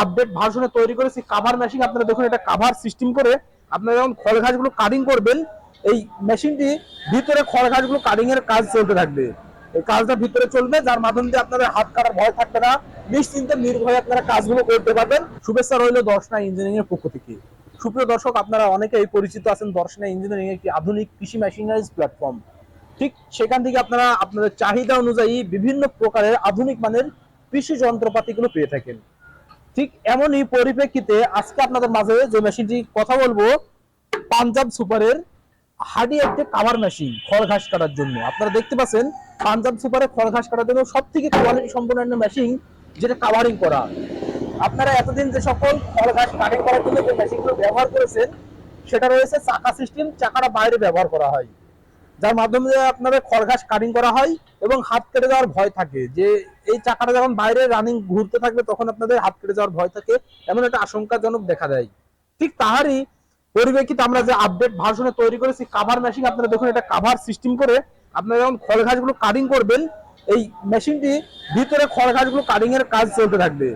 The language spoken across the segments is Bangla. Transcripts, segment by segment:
আপডেট ভার্সনে তৈরি করেছি কাভার মেশিন। আপনারা দেখুন, এটা কাভার সিস্টেম করে আপনারা যখন খড় ঘাসগুলো কাটিং করবেন, এই মেশিনটি ভিতরে খড় ঘাসগুলো কাটিং এর কাজ চলতে থাকবে। এই কাজটা ভিতরে চলবে, যার মাধ্যমে দিয়ে আপনাদের হাত কাটার ভয় থাকবে না, নিশ্চিন্তে নির্ভয়ে আপনারা কাজগুলো করতে পারবেন। শুভেচ্ছা রইল দর্শনা ইঞ্জিনিয়ারিং এর পক্ষ থেকে। সুপ্রিয় দর্শক, আপনারা অনেকেই পরিচিত আছেন দর্শনা ইঞ্জিনিয়ারিং একটি আধুনিক কৃষি মেশিনারিজ প্ল্যাটফর্ম। ঠিক সেখান থেকে আপনারা আপনাদের চাহিদা অনুযায়ী বিভিন্ন প্রকারের আধুনিক মানের কৃষি যন্ত্রপাতিগুলো পেয়ে থাকেন। ঠিক এমনই পরিপ্রেক্ষিতে আজকে আপনাদের মাঝে যে মেশিনটি কথা বলবো, পাঞ্জাব সুপারের হাডি একটি কাভার মেশিন খড় ঘাস কাটার জন্য। আপনারা দেখতে পাচ্ছেন পাঞ্জাব সুপারের খড় ঘাস কাটার জন্য সব থেকে কোয়ালিটি সম্পন্ন একটা মেশিন, যেটা কাভারিং করা। আপনারা এতদিন যে সকল খড় ঘাস কাটিং করার জন্য যে মেশিনগুলো ব্যবহার করেছেন, সেটা রয়েছে চাকা সিস্টেম, চাকাটা বাইরে ব্যবহার করা হয়, যার মাধ্যমে আপনাদের খড় ঘাস কাটিং করা হয় এবং হাত কেটে যাওয়ার ভয় থাকে, যে এই চাকাটা যখন বাইরে রানিং ঘুরতে থাকবে তখন আপনাদের হাত কেটে যাওয়ার ভয় থাকে, এমন একটা আশঙ্কাজনক দেখা দেয়। ঠিক তাহারই পরিপ্রেক্ষিতে আমরা যে আপডেট ভার্সনে তৈরি করেছি কাভার মেশিন। আপনারা দেখুন, এটা কাভার সিস্টেম করে আপনারা যখন খড় ঘাসগুলো কাটিং করবেন, এই মেশিনটি ভিতরে খড় ঘাসগুলো কাটিং এর কাজ চলতে থাকবে।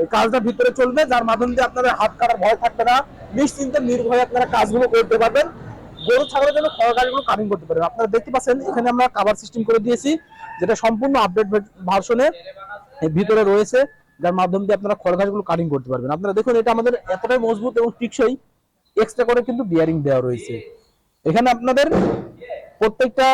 এই কাজটা ভিতরে চলবে, যার মাধ্যমে দিয়ে আপনাদের হাত কাটার ভয় থাকবে না, নিশ্চিন্তে নির্ভয়ে আপনারা কাজগুলো করতে পারবেন। গরু ছাগলের জন্য খড় ঘাসগুলো কাটিং করতে পারবেন। আপনারা দেখতে পাচ্ছেন এখানে আমরা কাভার সিস্টেম করে দিয়েছি, যেটা সম্পূর্ণ আপডেট ভার্সনে ভিতরে রয়েছে, যার মাধ্যমে দিয়ে আপনারা খড় ঘাসগুলো কাটিং করতে পারবেন। আপনারা দেখুন, এটা আমাদের এতটাই মজবুত এবং টিকসই, এক্সট্রা করে কিন্তু বিয়ারিং দেওয়া রয়েছে। এখানে আপনাদের প্রত্যেকটা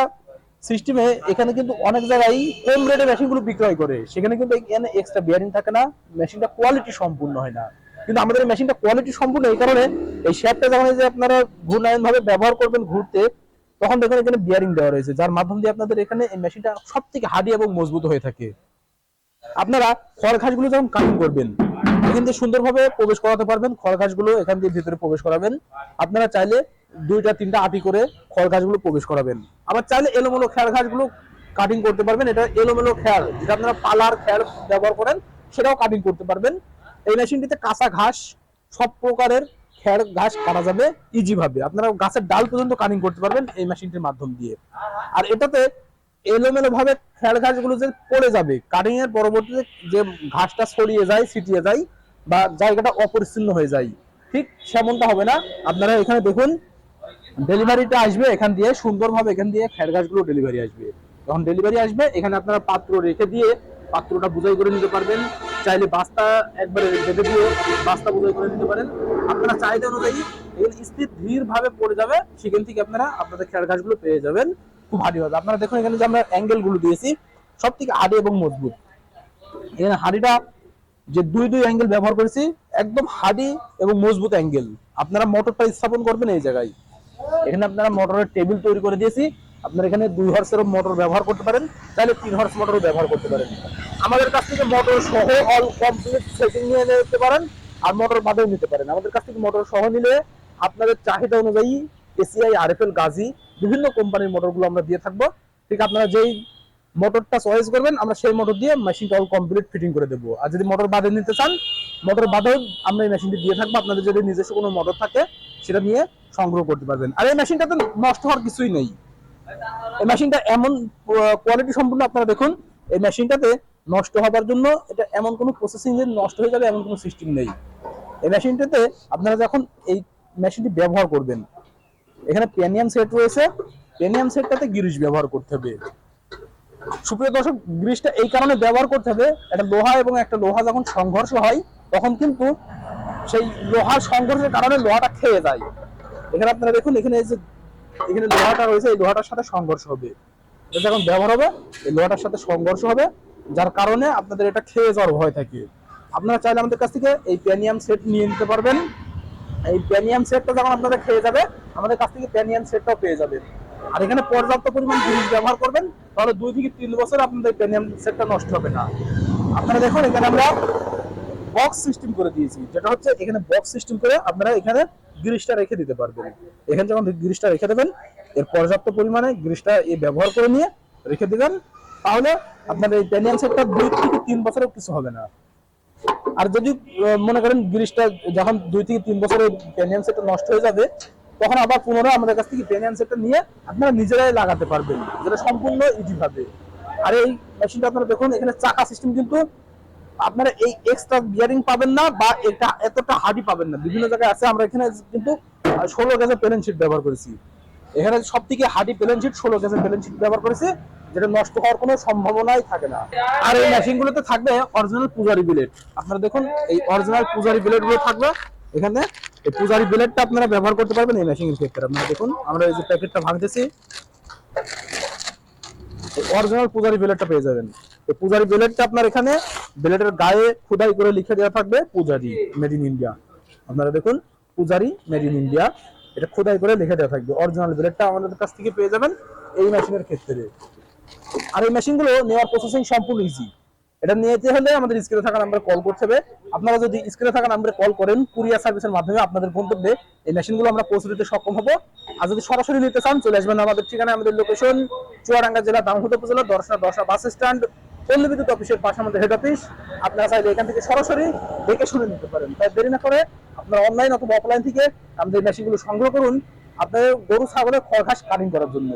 সিস্টেমে এখানে কিন্তু অনেক জায়গায় কম রেটে মেশিনগুলো বিক্রয় করে, সেখানে কিন্তু এখানে এক্সট্রা বিয়ারিং থাকে না, মেশিনটা কোয়ালিটি সম্পূর্ণ হয় না। কিন্তু আমাদের মেশিনটা কোয়ালিটি সম্পূর্ণ, এই কারণে এই শ্যাফটটা যখন যে আপনারা ঘূর্ণায়ন ভাবে ব্যবহার করবেন ঘুরতে, তখন দেখুন এখানে বিয়ারিং দেওয়া রয়েছে, যার মাধ্যম দিয়ে আপনাদের এখানে এই মেশিনটা সব থেকে হার্ডি এবং মজবুত হয়ে থাকে। আপনারা খড় ঘাসগুলো যখন কাটিং করবেন, এখান দিয়ে সুন্দরভাবে প্রবেশ করাতে পারবেন। খড় ঘাসগুলো এখান দিয়ে ভিতরে প্রবেশ করাবেন। আপনারা চাইলে দুইটা তিনটা আটি করে খড় ঘাসগুলো প্রবেশ করাবেন। আবার চাইলে এলোমেলো খেয়ার ঘাসগুলো কাটিং করতে পারবেন। এটা এলোমেলো খেয়ার, যেটা আপনারা পালার খেয়ার ব্যবহার করেন, সেটাও কাটিং করতে পারবেন। এই মেশিনটিতে কাঁচা ঘাস, সব প্রকারের খেয়ার ঘাস কাটা যাবে ইজি ভাবে। আপনারা গাছের ডাল পর্যন্ত কাটিং করতে পারবেন এই মেশিনটির মাধ্যম দিয়ে। আর এটাতে এলোমেলো ভাবে খেয়ার ঘাসগুলো যে পড়ে যাবে, কাটিং এর পরবর্তীতে যে ঘাসটা ছড়িয়ে যায়, ছিটিয়ে যায়, বা জায়গাটা অপরিচ্ছন্ন হয়ে যায়, ঠিক সেমনটা হবে না। আপনারা এখানে দেখুন, ডেলিভারিটা আসবে এখান দিয়ে সুন্দরভাবে, এখান দিয়ে খেয়ার ঘাসগুলো ডেলিভারি আসবে। যখন ডেলিভারি আসবে, এখানে আপনারা পাত্র রেখে দিয়ে পাত্রটা বোঝাই করে নিতে পারবেন। চাইলে বাস্তা একবারে রেখে দিয়ে বাস্তা বোঝাই করে নিতে পারেন। আপনারা চাহিদা অনুযায়ী এখানে স্থির ধীর ভাবে পড়ে যাবে, সেখান থেকে আপনারা আপনাদের খেয়ার ঘাসগুলো পেয়ে যাবেন খুব হার্ডি হবে। আপনারা দেখুন এখানে যে আমরা অ্যাঙ্গেল গুলো দিয়েছি, সব থেকে হার্ডি এবং মজবুত। এখানে হার্ডিটা যে দুই দুই অ্যাঙ্গেল ব্যবহার করেছি, একদম হার্ডি এবং মজবুত অ্যাঙ্গেল। আপনারা মোটরটা স্থাপন করবেন এই জায়গায়। এখানে আপনারা মোটরের টেবিল তৈরি করে দিয়েছি। আপনারা এখানে 2 হর্সের মোটর ব্যবহার করতে পারেন, চাইলে 3 হর্স মোটরও ব্যবহার করতে পারেন। আমাদের কাছ থেকে মোটর সহ অল কমপ্লিট সেটিং নিয়ে নিতে পারেন, আর মোটর বাদেও নিতে পারেন। আমাদের কাছ থেকে মোটর সহ নিলে আপনাদের চাহিদা অনুযায়ী এসিআই, আরএফএল, গাজী বিভিন্ন কোম্পানির মোটরগুলো আমরা দিয়ে থাকবো। ঠিক আপনারা যেই মোটরটা চয়েস করবেন, আমরা সেই মোটর দিয়ে মেশিনটা অল কমপ্লিট ফিটিং করে দেবো। আর যদি মোটর বাদে নিতে চান, মোটর বাদেও আমরা এই মেশিনটি দিয়ে থাকবো। আপনাদের যদি নিজস্ব কোনো মোটর থাকে, সেটা নিয়ে সংগ্রহ করতে পারবেন। আর এই মেশিনটাতে নষ্ট হওয়ার কিছুই নেই। এই মেশিনটা এমন কোয়ালিটি সম্পূর্ণ, আপনারা দেখুন এই মেশিনটাতে নষ্ট হওয়ার জন্য এটা এমন কোনো প্রসেসিং যে নষ্ট হয়ে যাবে এমন কোনো সিস্টেম নেই। এই মেশিনটাতে আপনারা যখন এই মেশিনটি ব্যবহার করবেন, এখানে পেনিয়াম সেট রয়েছে, পেনিয়াম সেটটাতে গ্রিস ব্যবহার করতে হবে। সুপ্রিয় দর্শক, গ্রিসটা এই কারণে ব্যবহার করতে হবে, একটা লোহা এবং একটা লোহা যখন সংঘর্ষ হয়, তখন কিন্তু সেই লোহার সংঘর্ষের কারণে লোহাটা খেয়ে যায়। এখানে আপনারা দেখুন, এখানে এই যে এখানে লোহাটা রয়েছে, এই লোহাটার সাথে সংঘর্ষ হবে। এটা যখন ব্যবহার হবে, এই লোহাটার সাথে সংঘর্ষ হবে, যার কারণে আপনাদের এটা খেয়ে যাওয়ার ভয় থাকে। আপনারা চাইলে আমাদের কাছ থেকে এই পেনিয়াম সেট নিয়ে নিতে পারবেন। এই পেনিয়াম সেটটা যখন আপনাদের খেয়ে যাবে, আমাদের কাছ থেকে পেনিয়াম সেটটাও পেয়ে যাবেন। আর এখানে পর্যাপ্ত পরিমাণ জিনিস ব্যবহার করবেন, তাহলে 2 থেকে 3 বছর আপনাদের পেনিয়াম সেটটা নষ্ট হবে না। আপনারা দেখুন, এখানে আমরা বক্স সিস্টেম করে দিয়েছি, যেটা হচ্ছে এখানে বক্স সিস্টেম করে আপনারা এখানে গ্রিসটা রেখে দিতে পারবেন। এখানে যখন গ্রিসটা রেখে দেবেন, এর পর্যাপ্ত পরিমাণে গ্রিসটা ব্যবহার করে নিয়ে রেখে দিবেন, তাহলে আপনার এই পেনিয়াম সেটটা 2 থেকে 3 বছরেও কিছু হবে না। আর যদি মনে করেন গ্রিসটা যখন 2 থেকে 3 বছরে পেনিয়াম সেটটা নষ্ট হয়ে যাবে, তখন আবার পুনরায় আমাদের কাছ থেকে পেনিয়াম সেটটা নিয়ে আপনারা নিজেরাই লাগাতে পারবেন, যেটা সম্পূর্ণ ইজি ভাবে। আর এই মেশিনটা আপনারা দেখুন, এখানে চাকা সিস্টেম কিন্তু আপনারা এই এক্সট্রা বিয়ারিং পাবেন না বা এটা এতটা হার্ডি পাবেন না, বিভিন্ন জায়গায় আছে। আমরা এখানে কিন্তু 16 গেজের প্লেন শিট ব্যবহার করেছি। এখানে সব থেকে হার্ডি প্লেন শিট 16 গেজের প্লেন শিট ব্যবহার করেছি, যেটা নষ্ট হওয়ার কোনো সম্ভাবনাই থাকে না। আর এই মেশিনগুলোতে থাকবে অরিজিনাল পূজারি বিলেট। আপনারা দেখুন এই অরিজিনাল পূজারি বিলেট গুলো থাকবে এখানে। এই পূজারি বিলেটটা আপনারা ব্যবহার করতে পারবেন এই মেশিনের ক্ষেত্রে। আপনারা দেখুন আমরা এই যে প্যাকেটটা ভাঙতেছি, অরিজিনাল পূজারি ব্লেডটা পেয়ে যাবেন। এই পূজারি ব্লেডটা আপনার এখানে ব্লেডের গায়ে খোদাই করে লিখে দেওয়া থাকবে পূজারি মেড ইন ইন্ডিয়া। আপনারা দেখুন পূজারি মেড ইন ইন্ডিয়া, এটা খোদাই করে লিখে দেওয়া থাকবে। অরিজিনাল ব্লেডটা আমাদের কাছ থেকে পেয়ে যাবেন এই মেশিনের ক্ষেত্রে। আর এই মেশিনগুলো নেওয়ার প্রসেসিং সম্পূর্ণ ইজি। এটা নিতে হলে আমাদের স্ক্রিনে থাকা নাম্বারে কল করতে হবে। আপনারা যদি স্ক্রিনে থাকা নাম্বারে কল করেন, কুরিয়ার সার্ভিসের মাধ্যমে আপনাদের গন্তব্যে এই মেশিনগুলো আমরা পৌঁছে দিতে সক্ষম হব। আর যদি সরাসরি নিতে চান, চলে আসবেন আমাদের ঠিকানা, আমাদের লোকেশন চুয়াডাঙ্গা জেলা দামোহর উপজেলা দর্শনা বাস স্ট্যান্ড, পল্লী বিদ্যুৎ অফিসের পাশে আমাদের হেড অফিস। আপনারা চাইলে এখান থেকে সরাসরি দেখে শুনে নিতে পারেন। তাই দেরি না করে আপনারা অনলাইন অথবা অফলাইন থেকে আমাদের মেশিনগুলো সংগ্রহ করুন আপনাদের গরু ছাগলের খড় ঘাস কাটিং করার জন্য।